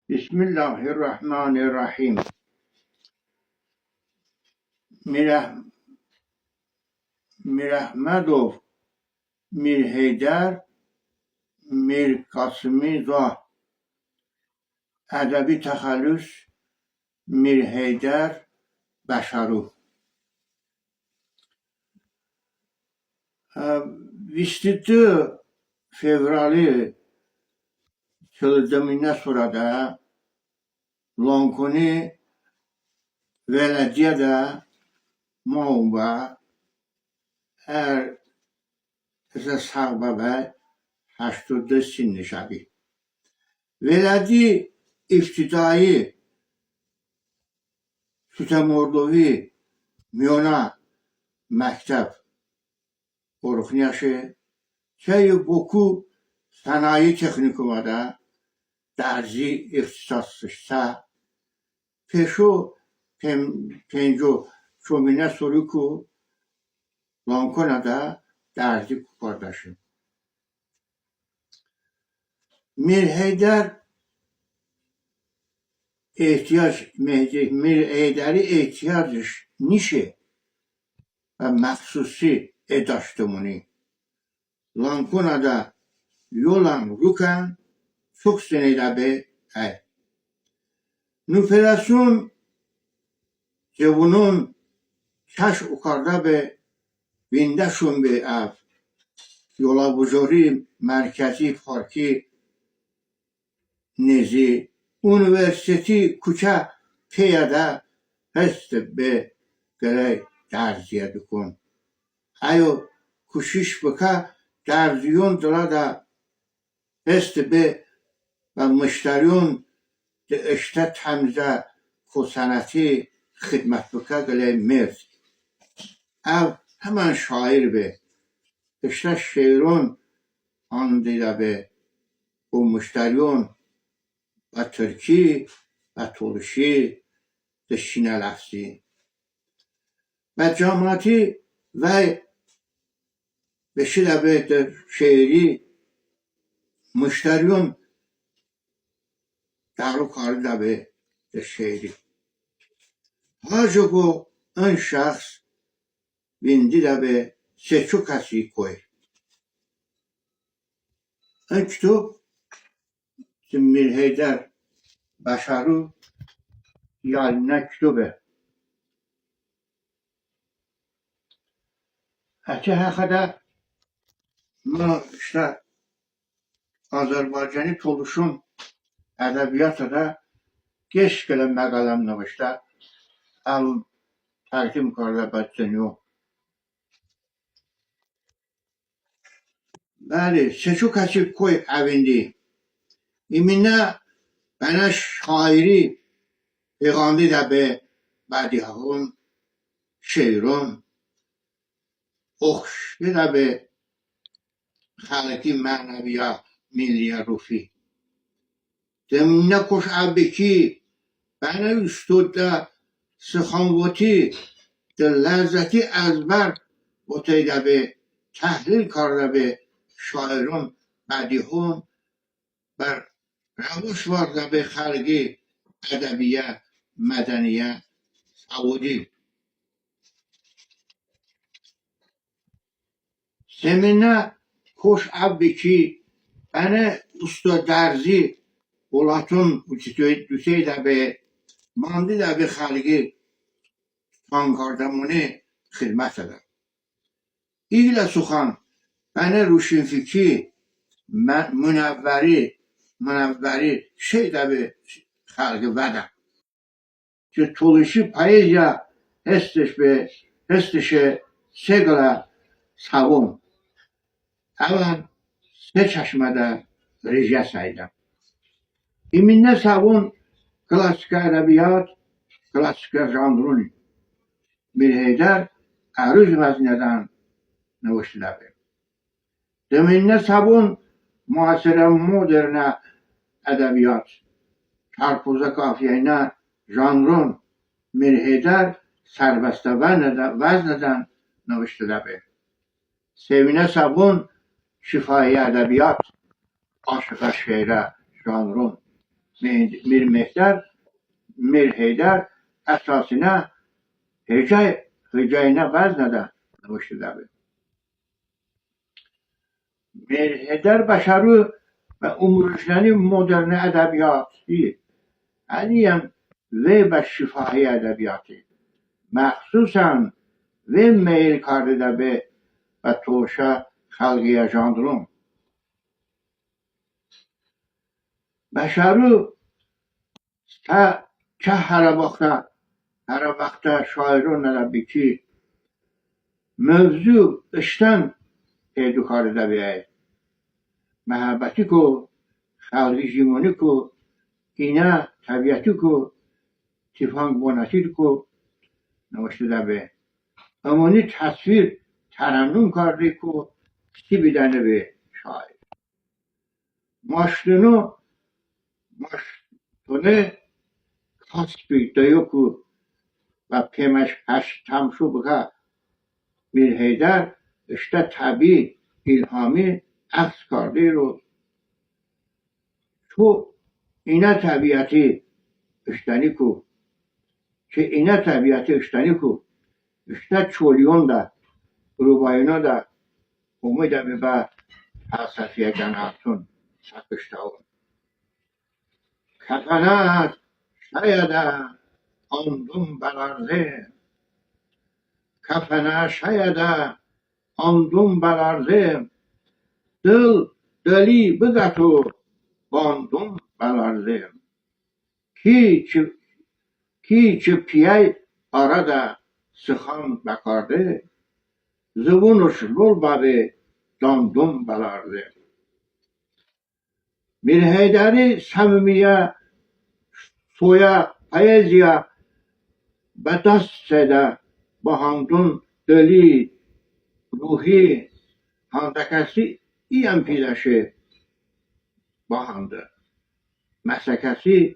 Bismillahirrahmanirrahim. میر احمدov میر حیدر میر قاسمی و ادبی تخلص میر حیدر بشارو 22 fevralı çıldığımdan sonra da Lankoni Belediye'de Mağba her sahibi 80 sinni şabi. Veledi iftidai Sütemordovi Miyona Mektep Orukniyaşı şey boku sanayi teknikumada درزی اختصاصشتا پیشو پنجو چومینه سوریکو لانکونا دا درزی کارداشم میر حیدر میر حیدری احتیاجش نیشه و مخصوصی اداشتمونی لانکونا دا یولان روکن çok seneyle be nüferasyon cevunun çaş ukarda be vindashun be ev yola buzori merkezi farki nezi üniversiteti kuça peyada hest be gerek derziye dukun ayo kuşiş baka derziyon dala da hest be و مشتریون اشته تمزه خسنتی خدمت بکه گله مرد او همان شاعر به اشته شیرون آن دیده به و مشتریون و ترکی و ترشی دشینه لفظی و جامعاتی و بشیده به شعری مشتریون تعلق کرده به شعری هاجگو این شخص بندی به سچو کسی کوی این کتاب میر حیدر بشارو یالنه کتابه حتی حقیقتا ما işte Azerbaycan'ı toluşun ədəbiyyatı da geç gələn məqaləm növüşdə əlun tərkim karda bədcəni o. Bəli, seçu kaçıp koy evindi. İminə bənə şairi پیغاندی da be بدیهون شیرون اخشی da be خلقی معنویه ملیه روفی زمینه کش عبکی بنا استود da سخانواتی در لحظتی ازبر بوتی da be تحلیل کرده به شاعرون بدیهون بر روش وارده به خلقی ادبیه مدنیه سعودی زمینه کش عبکی بنا استود درزی Olatun düşey de be mandi de be xalqi Ankardamoni xidmət eder. İlə suxan bənə ruşinfiki münəvvəri şey de be xalqi vədə. Ki toluşi poeziya hestişe segla savun. Əvən se çeşmədə rejə saydım. İminne savun klasik edebiyat, klasik janrun Mir Heydər əruz vəznədən növüşdülər. Deminne savun muasirə modernə edebiyat, çarpıza kafiyəynə janrun Mir Heydər sərbəstə vəznədən növüşdülər. Sevinə savun şifahi edebiyat, aşıqa şeirə janrun Mir Mehter, Mir Heydar esasına hecayına veznede nuştu tabi. Mir Heydar başarı ve umuruşları modern edebiyatı. Haliyen ve به شفاهی ادبیاتی مخصوصا و میل کرده به و توشه خلقی جاندرون بشرو تا چه هر وقت شاعرون نربی کی موضوع اشتن پیدا کرده بیاید محبتی کو خلقی جیمونی کو اینا طبیعتی کو تیفانگ بوناتی کو نوشته به امانی تصویر ترنم کرده که سی بیدنه به شاعر ماشتونو کاسبی دیوکو و پیمش هشت تمشو بگه میر هیدر اشته طبیع ilhami عکس کرده رو تو اینا طبیعتی اشتنی کو که اینا طبیعتی اشتنی کو اشته چولیون ده روباینا ده امیده به فلسفی جناتون سکشتاون کفنت شاید آندون برارزه کفنه شاید آندون برارزه دلی بگتو باندون برارزه کی چه پیای arada sıkan bakardı zıvınuş lol babi dandum balardı Mir Heydari samimiye soya poeziya ve dastsede bahandun deli ruhi handakası iyem pidaşı bahandı meslekası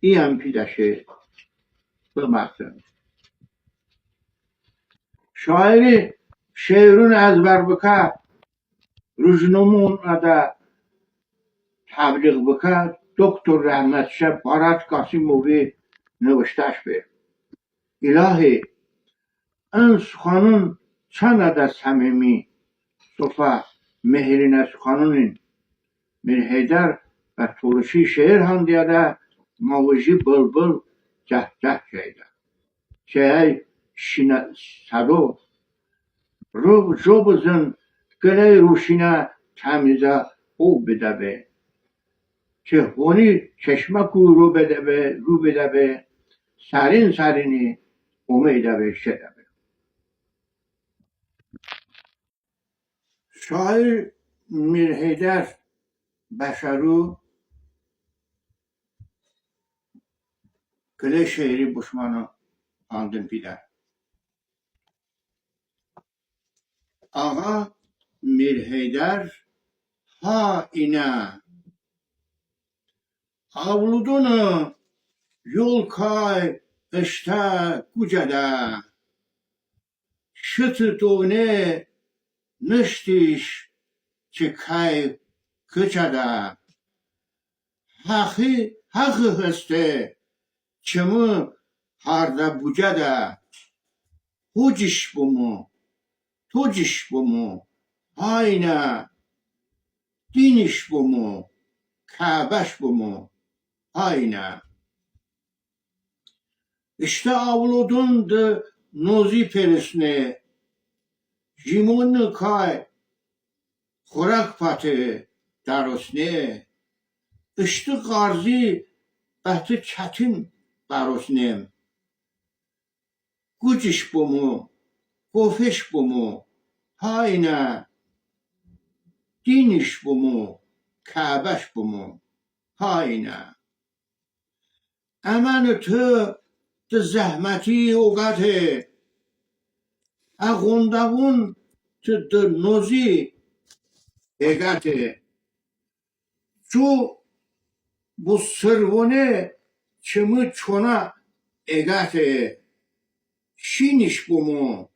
iyem pidaşı bımaksın şairi şehrun ezber bıka rujnumun ada تبلیغ بکرد دکتر رحمت شب بارد قاسیموی نوشتش به الهی این سخنون چند عدد صمیمی صفه مهرین سخنونین من هیدر و ترشی شعر هندیده موجی بلبل جه جه جیده چه سرو رو بزن گله روشینه تمیزه او بده به که هونی چشمکو رو بده به سرینی امیده به شده به شاعر میر هیدر بشرو گله شعری بشمانو آندن پیده آقا میر هیدر ها اینه avludunu yol kay işte kucada şıtı tone nıştiş çıkay kıçada haqı hıste çımı harda bucada huciş bu mu tuciş bu mu hayna diniş bu mu kabeş bu mu hayna İşte avludundu nozi perisne jimonu kay خوراک پاته درسنه اشت قارزی بحث چتین براسنم گوچش بومو گوفش بومو هاینا دینش بومو کعبش بومو هاینا امن تو ده زحمتی اوقاته اغوندوون تو ده نوزی اگاته چو bu sırvone çımı çona egate şiniş bu mu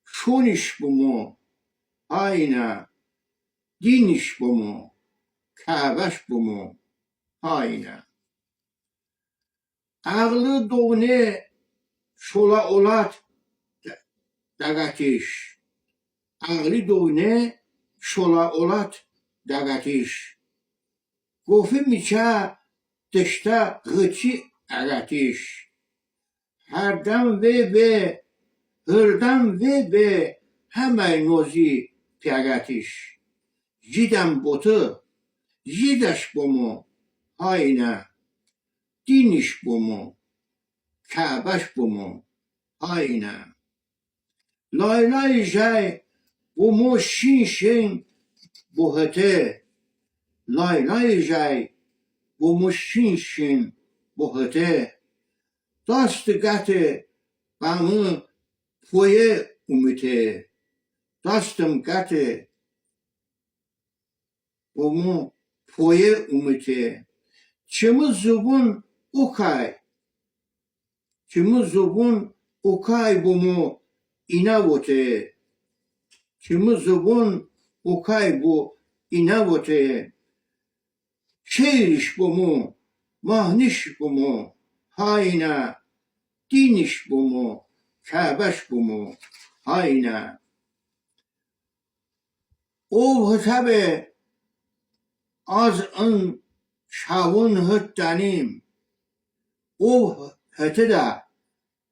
şuniş bu mu ayna diniş bu mu kabeş bu mu ayna عقل دونه شولا اولاد دقتیش عقلی دونه شولا اولاد دقتیش گفه میچه دشته غچی اغتیش هردم هردم همه نوزی پیگتیش جیدم بوتو جیدش بومو هاینه دینش بومو کعبش بومو هاینه لای لای جای بومو شین بوهته لای لای جای بومو شین بوهته داست گته بامو پویه اومته داستم گته بومو پویه اومته چمو زبون اوکای چمو زبون اوکای بومو اینا بوته چمو زبون اوکای بو اینا بوته شیرش بومو مهنش بومو هاینا دینش بومو کعبش بومو هاینا او هتبه از ان شاون هتنیم او هتده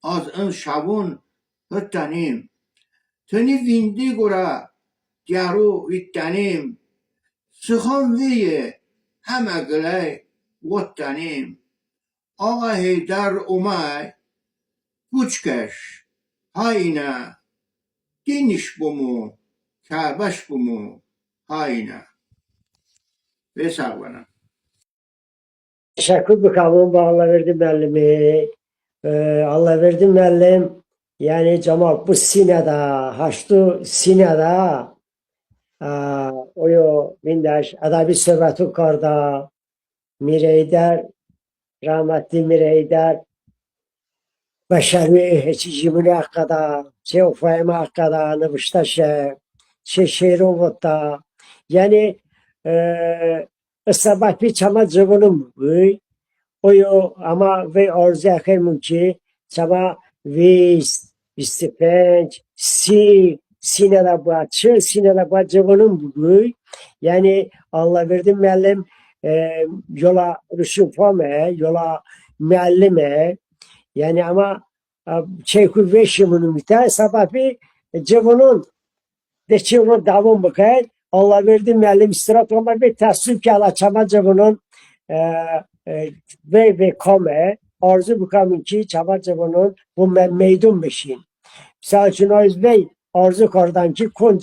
از ان شاون هتنیم تنی ویندی گورا دیارو ویتنیم سخان ویه همه گلای وطنیم آقا هیدر اومای کوچکش هاینا دینش بومو کعبش بومو هاینا بساقوانا Teşekkür bakalım bu Allahverdi müellimi. Allahverdi müellim yani Cemal bu sinede, haştu sinede oyo bindaş adabi söhbəti karda Mireyder, rahmetli Mireyder beşeri hiç jimine hakkada, şey ufayma hakkada, nıbıştaşe, şey şehri ovatta. Yani sabah bir çama cıvınım bu. Oyo ama ve arzu akımım ki çama 25 sinela bu çıl sinela bu cıvınım bu. Yani Allah verdi müellim yola rüşufame yola müellime yani ama çeyku veşimunun biter sabah bir cıvının de çığırı davam bakay Allah verdi müellim istirahat olmak bir tasvip ki Allah çama cıvının ve kame arzu bukamın ki çaba cıvının bu meydun beşin. Misal için o yüzden arzu kardan ki kon